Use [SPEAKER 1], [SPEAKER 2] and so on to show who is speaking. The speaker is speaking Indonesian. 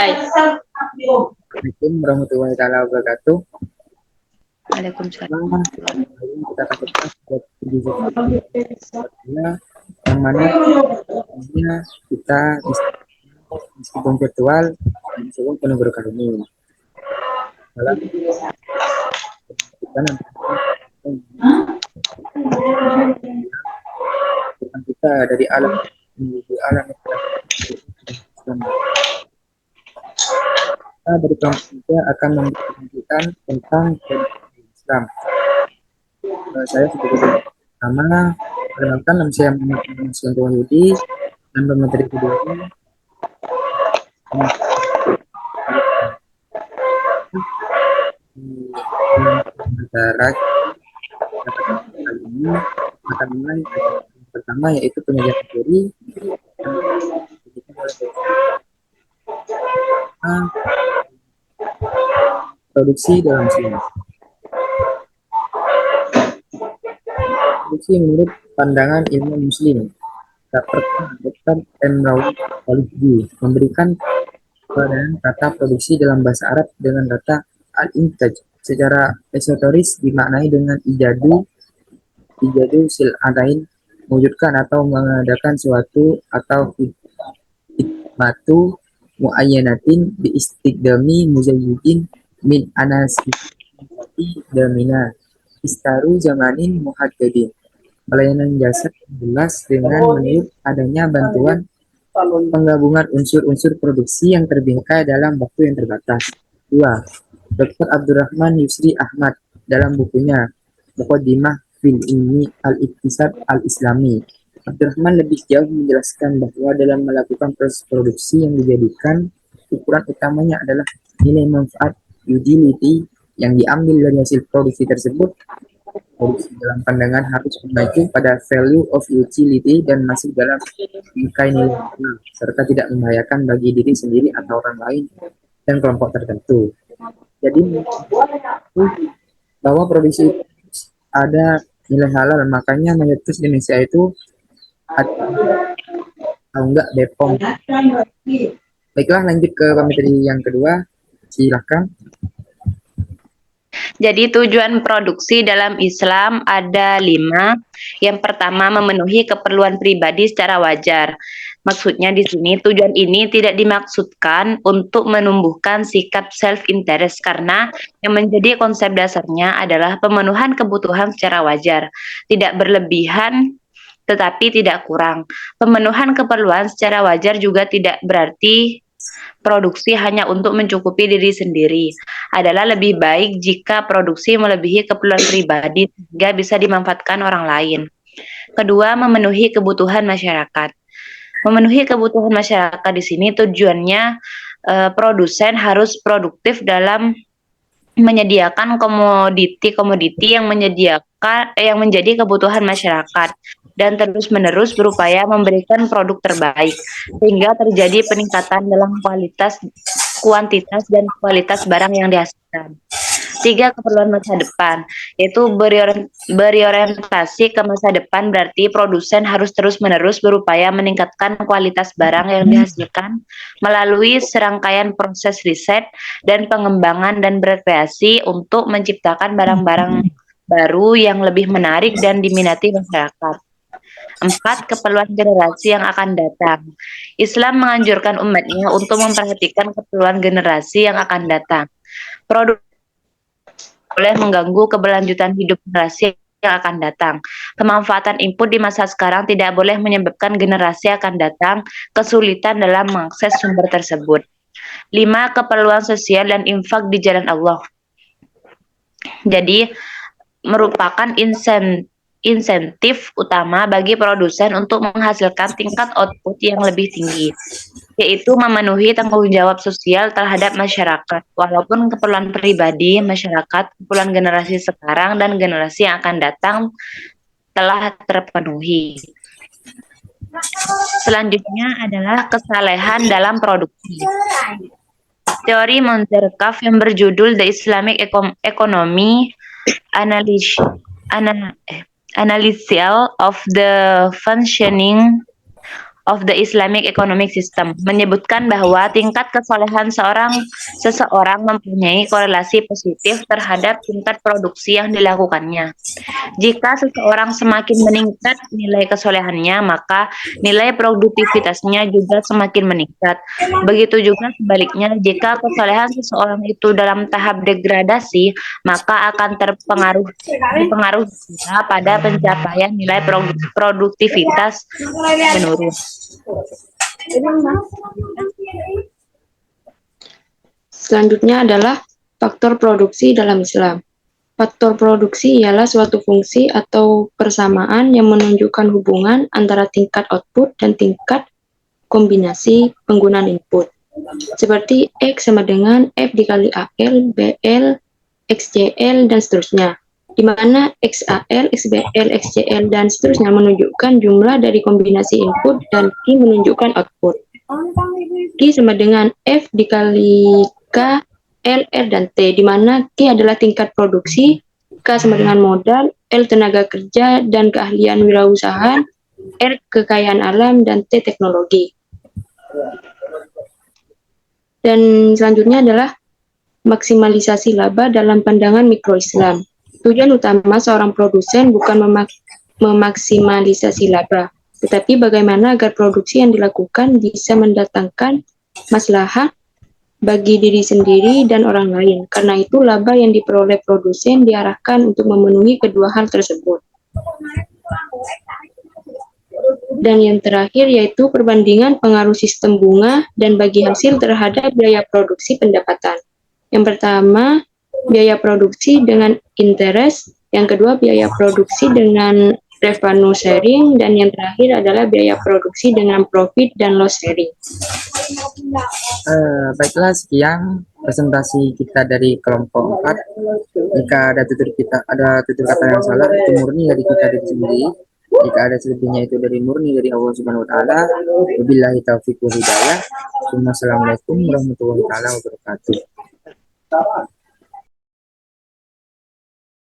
[SPEAKER 1] Assalamualaikum warahmatullahi wabarakatuh.
[SPEAKER 2] Waalaikumsalam.
[SPEAKER 1] Kita akan bahas yang mana kita meskipun virtual, meskipun penuh berkah ini. Dalam kita nanti kita dari alam menuju alam kita dari kelompok kita akan menunjukkan tentang Islam. Saya sebagai pertama perkenalkan nama saya Muhammad Santo Wahyudi dan pemateri kedua negara kali ini akan mulai pertama yaitu penyajian teori produksi dalam Islam. Produksi menurut pandangan ilmu Muslim. Pertama, Dr. Emrawi Khalidi memberikan perbedaan kata produksi dalam bahasa Arab dengan kata al-intaj secara esoteris dimaknai dengan ijadu sil'adain, mewujudkan atau mengadakan suatu atau hikmatu muayyanatin bi istiqdami muzayyidin min anasiti damina istaru zamanin muhaddadin, pelayanan jasa jelas dengan menurut adanya bantuan penggabungan unsur-unsur produksi yang terbingkai dalam waktu yang terbatas. 2. Dr. Abdurrahman Yusri Ahmad dalam bukunya Muqaddimah fil Ilmi al-Iktisad al-Islami. Abdurrahman lebih jauh menjelaskan bahwa dalam melakukan proses produksi yang dijadikan ukuran utamanya adalah nilai manfaat utility yang diambil dari hasil produksi tersebut. Produksi dalam pandangan harus mengacu pada value of utility dan masuk dalam bingkai nilai serta tidak membahayakan bagi diri sendiri atau orang lain dan kelompok tertentu. Jadi bahwa produksi ada nilai halal, makanya mayoritas Indonesia itu atau enggak Bepom. Baiklah, lanjut ke materi yang kedua, silakan.
[SPEAKER 2] Jadi tujuan produksi dalam Islam ada 5. Yang pertama, memenuhi keperluan pribadi secara wajar. Maksudnya di sini tujuan ini tidak dimaksudkan untuk menumbuhkan sikap self-interest karena yang menjadi konsep dasarnya adalah pemenuhan kebutuhan secara wajar, tidak berlebihan tetapi tidak kurang. Pemenuhan keperluan secara wajar juga tidak berarti produksi hanya untuk mencukupi diri sendiri. Adalah lebih baik jika produksi melebihi keperluan pribadi sehingga bisa dimanfaatkan orang lain. Kedua, memenuhi kebutuhan masyarakat. Memenuhi kebutuhan masyarakat di sini tujuannya produsen harus produktif dalam menyediakan komoditi yang menjadi kebutuhan masyarakat dan terus-menerus berupaya memberikan produk terbaik sehingga terjadi peningkatan dalam kuantitas dan kualitas barang yang dihasilkan. 3. Keperluan masa depan, yaitu berorientasi ke masa depan berarti produsen harus terus-menerus berupaya meningkatkan kualitas barang yang dihasilkan melalui serangkaian proses riset dan pengembangan dan berkreasi untuk menciptakan barang-barang baru yang lebih menarik dan diminati masyarakat. 4. Keperluan generasi yang akan datang. Islam menganjurkan umatnya untuk memperhatikan keperluan generasi yang akan datang. Produk boleh mengganggu keberlanjutan hidup generasi yang akan datang. Pemanfaatan input di masa sekarang tidak boleh menyebabkan generasi akan datang kesulitan dalam mengakses sumber tersebut. 5. Keperluan sosial dan infak di jalan Allah. Jadi, merupakan insentif utama bagi produsen untuk menghasilkan tingkat output yang lebih tinggi, yaitu memenuhi tanggung jawab sosial terhadap masyarakat, walaupun keperluan pribadi masyarakat, keperluan generasi sekarang dan generasi yang akan datang telah terpenuhi. Selanjutnya adalah kesalehan dalam produksi. Teori Monterkaf yang berjudul The Islamic Economy Analysis of the Functioning of the Islamic Economic System menyebutkan bahwa tingkat kesolehan seseorang mempunyai korelasi positif terhadap tingkat produksi yang dilakukannya. Jika seseorang semakin meningkat nilai kesolehannya, maka nilai produktivitasnya juga semakin meningkat. Begitu juga sebaliknya, jika kesolehan seseorang itu dalam tahap degradasi, maka akan dipengaruhi pula pada pencapaian nilai produktivitas menurun.
[SPEAKER 3] Selanjutnya adalah faktor produksi dalam Islam. Faktor produksi ialah suatu fungsi atau persamaan yang menunjukkan hubungan antara tingkat output dan tingkat kombinasi penggunaan input. Seperti X sama dengan F dikali AL, BL, XCL, dan seterusnya. Di mana XAL, XBL, XCL, dan seterusnya menunjukkan jumlah dari kombinasi input dan Q menunjukkan output. Q sama dengan F dikali K, L, R, dan T, di mana Q adalah tingkat produksi, K sama dengan modal, L tenaga kerja dan keahlian wirausaha, R kekayaan alam, dan T teknologi. Dan selanjutnya adalah maksimalisasi laba dalam pandangan mikro-Islam. Tujuan utama seorang produsen bukan memaksimalisasi laba, tetapi bagaimana agar produksi yang dilakukan bisa mendatangkan maslahat bagi diri sendiri dan orang lain. Karena itu, laba yang diperoleh produsen diarahkan untuk memenuhi kedua hal tersebut. Dan yang terakhir yaitu perbandingan pengaruh sistem bunga dan bagi hasil terhadap biaya produksi pendapatan. Yang pertama, biaya produksi dengan interest. Yang kedua, biaya produksi dengan revenue sharing. Dan yang terakhir adalah biaya produksi dengan profit dan loss sharing.
[SPEAKER 1] Baiklah, sekian presentasi kita dari kelompok 4. Jika ada tutur kata yang salah, itu murni dari kita diri sendiri. Jika ada selebihnya itu dari murni dari Allah Subhanahu wa taala. Wabillahi taufiq wal hidayah. Wassalamualaikum warahmatullahi wabarakatuh.